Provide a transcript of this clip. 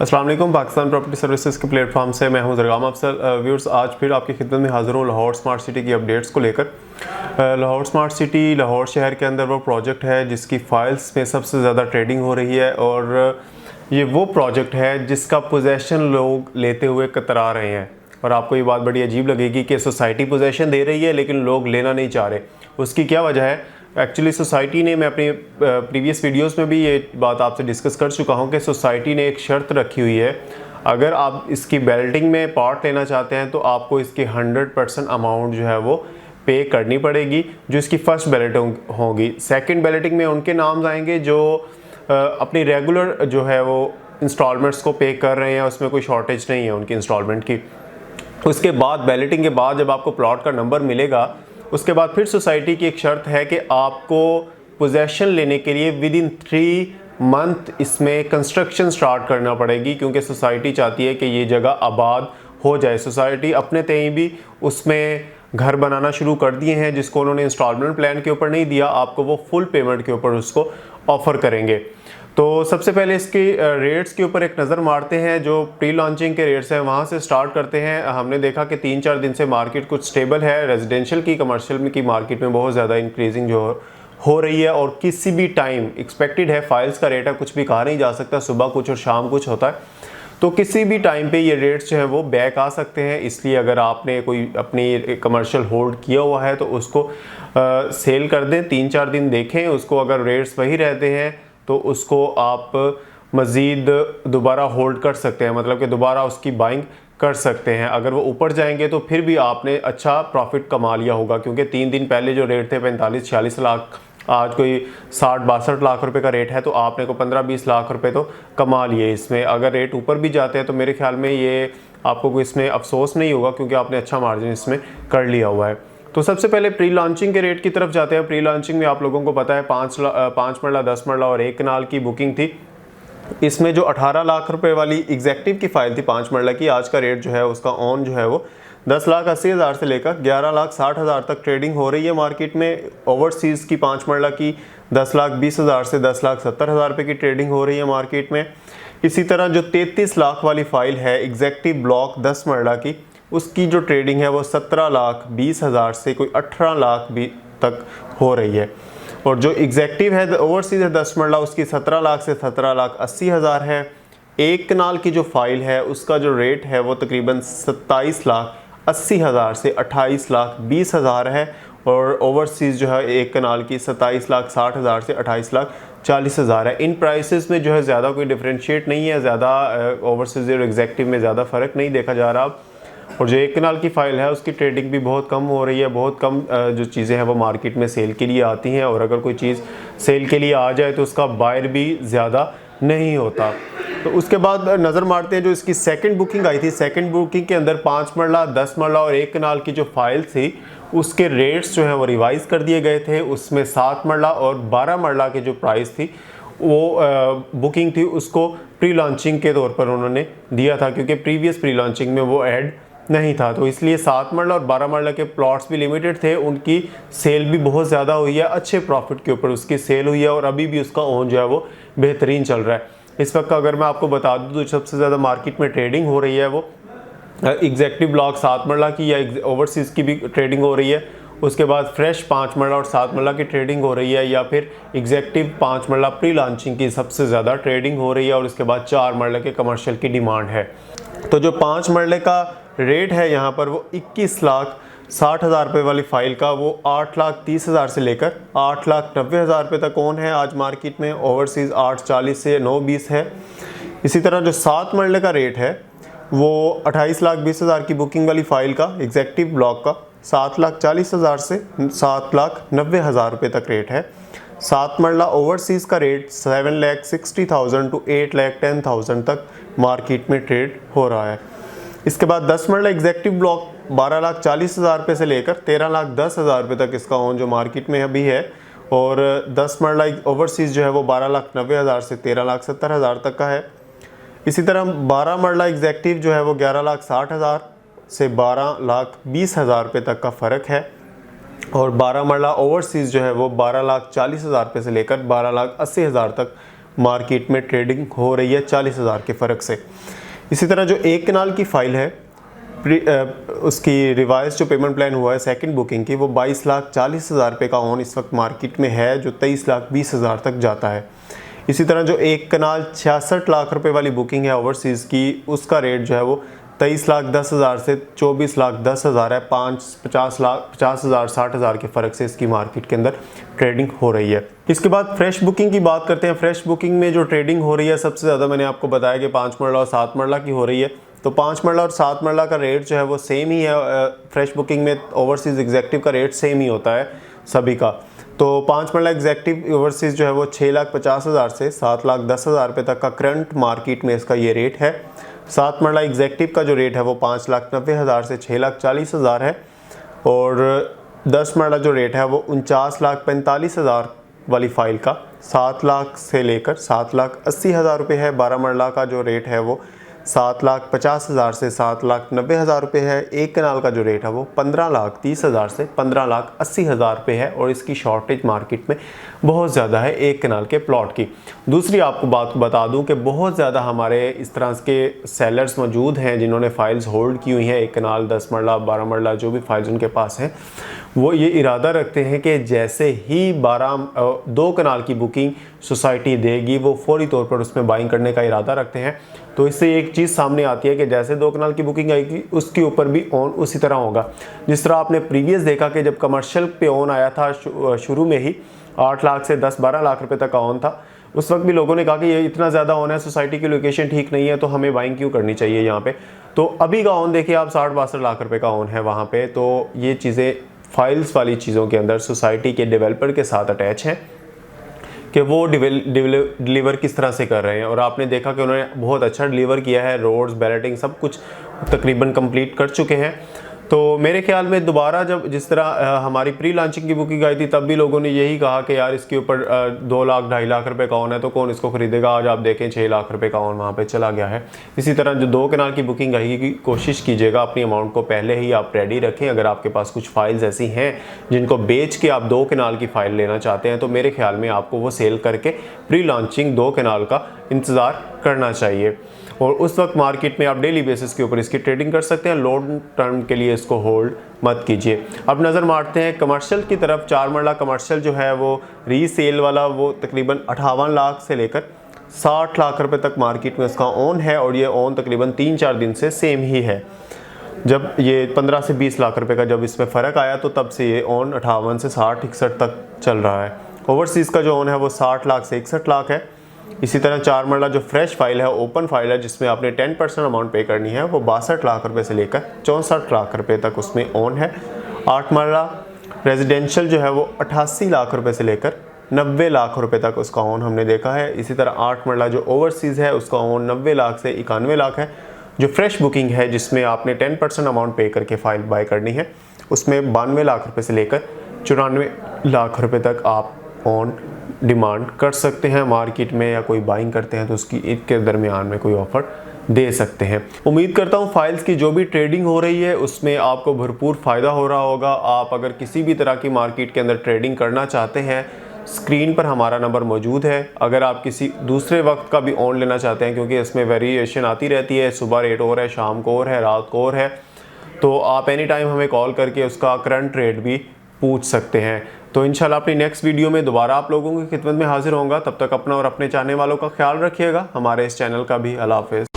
अस्सलाम वालेकुम। Pakistan property services के प्लेटफॉर्म से मैं हूं ज़रगाम अफसल। व्यूअर्स, आज फिर आपकी खिदमत में हाज़िर हूं लाहौर स्मार्ट सिटी की अपडेट्स को लेकर। लाहौर स्मार्ट सिटी लाहौर शहर के अंदर वो प्रोजेक्ट है जिसकी फ़ाइल्स में सबसे ज़्यादा ट्रेडिंग हो रही है और ये वो प्रोजेक्ट है जिसका पोजेसन लोग लेते हुए कतरा रहे हैं। और आपको ये बात बड़ी अजीब लगेगी कि सोसाइटी पोजेसन दे रही है लेकिन लोग लेना नहीं चाह रहे। उसकी क्या वजह है? एक्चुअली सोसाइटी ने, मैं अपनी प्रीवियस वीडियोस में भी ये बात आपसे डिस्कस कर चुका हूँ कि सोसाइटी ने एक शर्त रखी हुई है, अगर आप इसकी बैलेटिंग में पार्ट लेना चाहते हैं तो आपको इसकी 100% अमाउंट जो है वो पे करनी पड़ेगी, जो इसकी फ़र्स्ट बैलेटिंग होगी। सेकंड बैलेटिंग में उनके नाम आएंगे जो अपनी रेगुलर जो है वो इंस्टॉलमेंट्स को पे कर रहे हैं, उसमें कोई शॉर्टेज नहीं है उनकी इंस्टॉलमेंट की। उसके बाद बैलेटिंग के बाद जब आपको प्लॉट का नंबर मिलेगा, उसके बाद फिर सोसाइटी की एक शर्त है कि आपको पोजेसन लेने के लिए विद इन 3 मंथ इसमें कंस्ट्रक्शन स्टार्ट करना पड़ेगी, क्योंकि सोसाइटी चाहती है कि ये जगह आबाद हो जाए। सोसाइटी अपने तय भी उसमें घर बनाना शुरू कर दिए हैं, जिसको उन्होंने इंस्टॉलमेंट प्लान के ऊपर नहीं दिया, आपको वो फुल पेमेंट के ऊपर उसको ऑफ़र करेंगे। तो सबसे पहले इसके रेट्स के ऊपर एक नज़र मारते हैं। जो प्री लॉन्चिंग के रेट्स हैं वहाँ से स्टार्ट करते हैं। हमने देखा कि 3-4 दिन से मार्केट कुछ स्टेबल है। रेजिडेंशियल की, कमर्शियल की मार्केट में बहुत ज़्यादा इंक्रीजिंग जो हो रही है और किसी भी टाइम एक्सपेक्टेड है। फाइल्स का रेट है, कुछ भी कहा नहीं जा सकता, सुबह कुछ और शाम कुछ होता है, तो किसी भी टाइम पे ये रेट्स जो हैं वो बैक आ सकते हैं। इसलिए अगर आपने कोई अपनी कमर्शियल होल्ड किया हुआ है तो उसको सेल कर दें, 3-4 दिन देखें उसको। अगर रेट्स वही रहते हैं तो उसको आप मज़ीद दोबारा होल्ड कर सकते हैं, मतलब कि दोबारा उसकी बाइंग कर सकते हैं। अगर वो ऊपर जाएंगे तो फिर भी आपने अच्छा प्रॉफिट कमा लिया होगा, क्योंकि 3 दिन पहले जो रेट थे 45-46 लाख, आज कोई 60-62 लाख रुपए का रेट है, तो आपने को 15-20 लाख रुपए तो कमा लिए इसमें। अगर रेट ऊपर भी जाते हैं तो मेरे ख्याल में ये आपको कोई इसमें अफसोस नहीं होगा, क्योंकि आपने अच्छा मार्जिन इसमें कर लिया हुआ है। तो सबसे पहले प्री लॉन्चिंग के रेट की तरफ जाते हैं। प्री लॉन्चिंग में आप लोगों को पता है 5 मरला, 10 मरला और 1 कनाल की बुकिंग थी। इसमें जो 18 लाख रुपए वाली एग्जेक्टिव की फाइल थी 5 मरला की, आज का रेट जो है उसका ऑन जो है वो 10,80,000 से लेकर 11,60,000 तक ट्रेडिंग हो रही है मार्केट में। ओवरसीज़ की 5 मरला की 10,20,000 से 10,70,000 रुपये की ट्रेडिंग हो रही है मार्केट में। इसी तरह जो 33 लाख वाली फाइल है एग्जेक्टिव ब्लॉक 10 मरला की, उसकी जो ट्रेडिंग है वो 17,20,000 से कोई 18 लाख भी तक हो रही है। और जो एग्जेक्टिव है ओवरसीज है 10 मरला, उसकी 17 लाख से 17,80,000 है। 1 कनाल की जो फाइल है उसका जो रेट है वो तकरीबन 27,80,000 से 28,20,000 है। और ओवरसीज़ जो है 1 कनाल की 27,60,000 से 28,40,000 है। इन प्राइसेस में जो है ज़्यादा कोई डिफरेंशिएट नहीं है, ज़्यादा ओवरसीज़ और एग्जेक्टिव में ज़्यादा फ़र्क नहीं देखा जा रहा। और जो 1 कनाल की फाइल है उसकी ट्रेडिंग भी बहुत कम हो रही है। बहुत कम जो चीज़ें हैं वो मार्केट में सेल के लिए आती हैं, और अगर कोई चीज़ सेल के लिए आ जाए तो उसका बायर भी ज़्यादा नहीं होता। तो उसके बाद नज़र मारते हैं जो इसकी सेकंड बुकिंग आई थी। सेकंड बुकिंग के अंदर 5 मरला, 10 मरला और 1 कनाल की जो फाइल थी उसके रेट्स जो है वो रिवाइज़ कर दिए गए थे। उसमें 7 मरला और 12 मरला की जो प्राइस थी वो बुकिंग थी उसको प्री लॉन्चिंग के तौर पर उन्होंने दिया था, क्योंकि प्रीवियस प्री लॉन्चिंग में वो ऐड नहीं था। तो इसलिए 7 मरला और 12 मरला के प्लॉट्स भी लिमिटेड थे, उनकी सेल भी बहुत ज़्यादा हुई है, अच्छे प्रॉफिट के ऊपर उसकी सेल हुई है और अभी भी उसका ओन जो है वो बेहतरीन चल रहा है। इस वक्त अगर मैं आपको बता दूं तो सबसे ज़्यादा मार्केट में ट्रेडिंग हो रही है वो एग्जेक्टिव ब्लॉक 7 मरला की या ओवरसीज़ की भी ट्रेडिंग हो रही है। उसके बाद फ्रेश 5 मरला और 7 मरला की ट्रेडिंग हो रही है, या फिर एग्जेक्टिव 5 मरला प्री लॉन्चिंग की सबसे ज़्यादा ट्रेडिंग हो रही है। और उसके बाद 4 मरला के कमर्शियल की डिमांड है। तो जो 5 मरले का रेट है यहाँ पर वो 21,60,000 रुपये वाली फाइल का वो 8,30,000 से लेकर 8,90,000 रुपये तक ऑन है आज मार्केट में। ओवरसीज़ 8,40 से 9,20 है। इसी तरह जो 7 मरले का रेट है वो 28,20,000 की बुकिंग वाली फाइल का एग्जेक्टिव ब्लॉक का 7,40,000 से 7,90,000 रुपये तक रेट है। 7 मरला ओवरसीज़ का रेट 7,60,000 टू 8,10,000 तक मार्केट में ट्रेड हो रहा है। इसके बाद 10 मरला एग्जेक्टिव ब्लॉक 12,40,000 रुपये से लेकर 13,10,000 रुपये तक इसका ऑन जो मार्केट में अभी है। और 10 मरला ओवरसीज़ जो है वो 12,90,000 से 13,70,000 तक का है। इसी तरह 12 मरला एग्जेक्टिव जो है वो 11,60,000 से 12,20,000 रुपये तक का फ़र्क है। और 12 मरला ओवरसीज़ जो है वो 12,40,000 रुपये से लेकर 12,80,000 तक मार्केट में ट्रेडिंग हो रही है 40,000 के फ़र्क से। इसी तरह जो एक कनाल की फ़ाइल है उसकी रिवाइज जो पेमेंट प्लान हुआ है सेकंड बुकिंग की, वो 22,40,000 रुपये का ऑन इस वक्त मार्केट में है, जो 23,20,000 तक जाता है। इसी तरह जो एक कनाल 66 लाख रुपए वाली बुकिंग है ओवरसीज़ की, उसका रेट जो है वो 23,10,000 से 24,10,000 है। 50,000 60,000 के फ़र्क से इसकी मार्केट के अंदर ट्रेडिंग हो रही है। इसके बाद फ्रेश बुकिंग की बात करते हैं। फ्रेश बुकिंग में जो ट्रेडिंग हो रही है सबसे ज़्यादा मैंने आपको बताया कि 5 मरला और 7 मरला की हो रही है। तो 5 मरला और 7 मरला का रेट जो है वो सेम ही है। फ्रेश बुकिंग में ओवरसीज़ एग्जेक्टिव का रेट सेम ही होता है सभी का। तो 5 मरला एग्जेक्टिव ओवरसीज़ जो है वो 6,50,000 से 7,10,000 रुपये तक का करंट मार्केट में इसका ये रेट है। 7 मरला एग्जेक्टिव का जो रेट है वो 5,90,000 से 6,40,000 है। और 10 मरला जो रेट है वो 49,45,000 वाली फ़ाइल का 7 लाख से लेकर 7,80,000 रुपये है। 12 मरला का जो रेट है वो 7,50,000 से 7,90,000 रुपये है। एक कनाल का जो रेट है वो 15,30,000 से 15,80,000 रुपये है और इसकी शॉर्टेज मार्केट में बहुत ज़्यादा है एक कनाल के प्लॉट की। दूसरी आपको बात बता दूं कि बहुत ज़्यादा हमारे इस तरह के सेलर्स मौजूद हैं जिन्होंने फ़ाइल्स होल्ड की हुई हैं। एक कनाल 10 मरला 12 मरला जो भी फाइल्स उनके पास हैं, वो ये इरादा रखते हैं कि जैसे ही 2 कनाल की बुकिंग सोसाइटी देगी वो फौरी तौर पर उसमें बाइंग करने का इरादा रखते हैं। तो इससे एक चीज़ सामने आती है कि जैसे 2 कनाल की बुकिंग आएगी उसके ऊपर भी ऑन उसी तरह होगा। जिस तरह आपने प्रीवियस देखा कि जब कमर्शियल पे ऑन आया था शुरू में ही 8 लाख से 10-12 लाख रुपए तक का ऑन था, उस वक्त भी लोगों ने कहा कि ये इतना ज़्यादा ऑन है, सोसाइटी की लोकेशन ठीक नहीं है, तो हमें बाइंग क्यों करनी चाहिए यहाँ पे। तो अभी का ऑन देखिए आप 60-62 लाख रुपए का ऑन है वहाँ पे। तो ये चीज़ें फाइल्स वाली चीज़ों के अंदर सोसाइटी के डेवलपर के साथ अटैच हैं कि वो डिलीवर किस तरह से कर रहे हैं। और आपने देखा कि उन्होंने बहुत अच्छा डिलीवर किया है। रोड्स बैलेटिंग सब कुछ तकरीबन कंप्लीट कर चुके हैं। तो मेरे ख्याल में दोबारा जब जिस तरह हमारी प्री लॉन्चिंग की बुकिंग आई थी तब भी लोगों ने यही कहा कि यार इसके ऊपर 2 लाख 2.5 लाख रुपए का ऑन है तो कौन इसको खरीदेगा। आज आप देखें 6 लाख रुपए का ऑन वहाँ पे चला गया है। इसी तरह जो 2 कनाल की बुकिंग आएगी कोशिश कीजिएगा अपनी अमाउंट को पहले ही आप रेडी रखें। अगर आपके पास कुछ फाइल्स ऐसी हैं जिनको बेच के आप 2 कनाल की फ़ाइल लेना चाहते हैं तो मेरे ख्याल में आपको वो सेल करके प्री लॉन्चिंग 2 कनाल का इंतज़ार करना चाहिए। और उस वक्त मार्केट में आप डेली बेसिस के ऊपर इसकी ट्रेडिंग कर सकते हैं। लॉन्ग टर्म के लिए इसको होल्ड मत कीजिए। अब नज़र मारते हैं कमर्शियल की तरफ। 4 मरला कमर्शियल जो है वो रीसेल वाला वो तकरीबन 58 लाख से लेकर 60 लाख रुपए तक मार्केट में इसका ऑन है। और ये ऑन तकरीबन 3-4 दिन से सेम ही है। जब ये 15 से 20 लाख रुपए का जब इसमें फ़र्क आया तो तब से ये ऑन 58 से 60-61 तक चल रहा है। ओवरसीज़ का जो ऑन है वो 60 लाख से 61 लाख है। इसी तरह 4 मरला जो फ्रेश फाइल है, ओपन फाइल है, जिसमें आपने 10% अमाउंट पे करनी है, वो 62 लाख रुपए से लेकर 64 लाख रुपए तक उसमें ऑन है। 8 मरला रेजिडेंशियल जो है वो 88 लाख रुपए से लेकर 90 लाख रुपए तक उसका ऑन हमने देखा है। इसी तरह 8 मरला जो ओवरसीज़ है उसका ऑन 90 लाख से 91 लाख है। जो फ्रेश बुकिंग है जिसमें आपने 10% अमाउंट पे करके फ़ाइल बाय करनी है, उसमें 92 लाख रुपए से लेकर 94 लाख रुपए तक आप ऑन डिमांड कर सकते हैं मार्केट में, या कोई बाइंग करते हैं तो उसकी ईद के दरमियान में कोई ऑफ़र दे सकते हैं। उम्मीद करता हूं फाइल्स की जो भी ट्रेडिंग हो रही है उसमें आपको भरपूर फ़ायदा हो रहा होगा। आप अगर किसी भी तरह की मार्केट के अंदर ट्रेडिंग करना चाहते हैं, स्क्रीन पर हमारा नंबर मौजूद है। अगर आप किसी दूसरे वक्त का भी ऑन लेना चाहते हैं, क्योंकि इसमें वेरिएशन आती रहती है, सुबह रेट और है, शाम को और है, रात को और है, तो आप एनी टाइम हमें कॉल करके उसका करंट रेट भी पूछ सकते हैं। तो इंशाल्लाह अपनी नेक्स्ट वीडियो में दोबारा आप लोगों की खिदमत में हाजिर होऊंगा। तब तक अपना और अपने चाहने वालों का ख्याल रखिएगा। हमारे इस चैनल का भी। अल्लाह हाफ़िज़।